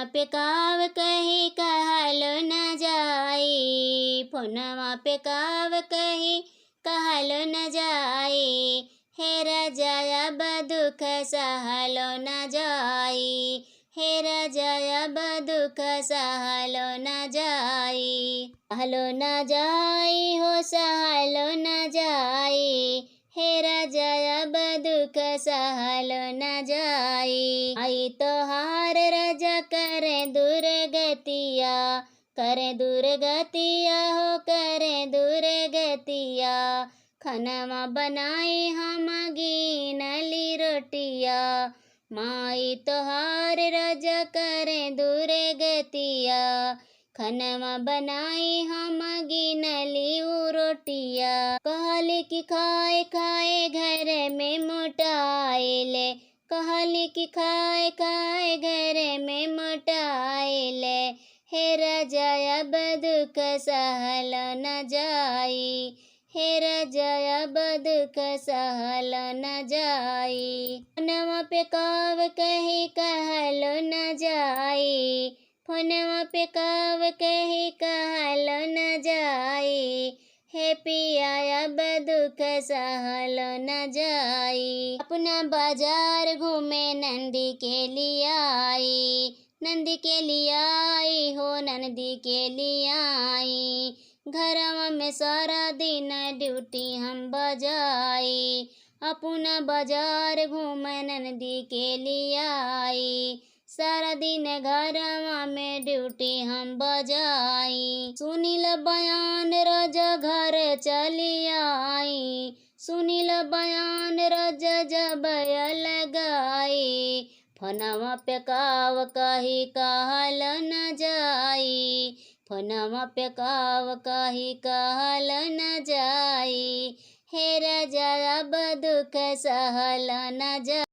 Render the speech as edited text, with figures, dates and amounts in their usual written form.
फोनवा पे काव कही कहलो न जाई, फोनवा पे काव कही कहलो न जाई। हे राजाया बदुख सहलो न जाई, हे राजाया बदुख सहलो न जाई। सहलो न जाई हो सहलो न जाई, हे राजाया बदुख सहलो न जाई। आई तोहार राजा करे दुर्गतिया, करे दुर्गतिया हो करे दुर्गतिया। खनवा बनाई हम गिनली रोटिया, माई तोहार राजा करे दुर्गतिया। खनवा बनाई हम गिनली रोटिया। कहली कि खाए खाए घर में मोटाइले, कहली कि खाए खाए घर में मोटाइले। हे राजाया बदुख सहलो न जाई, हे राजाया बदुख सहलो न जाई। फोनवा पे काव कही कहलो न जाई, फोनवा पे काव कही कहलो न जाई। हे पिया बदुख सहलो न जाई। अपना बाजार घूमे नंदी के लिया आई, नंदी के लिया आई हो नंदी के लिया आई। घरवा में सारा दिन ड्यूटी हम बजाई, अपना बाजार घूमे नंदी के लिया आई। सारा दिन घरवा में ड्यूटी हम बजाई। सुनील बयान राजा घर चली आई, सुनील बयान राजा जब लगाई। फोनवा पे काव कही कहलो न जाई, फोनवा पे काव कही कहलो न जाई। हे राजाया बदुख सहलो न जाई।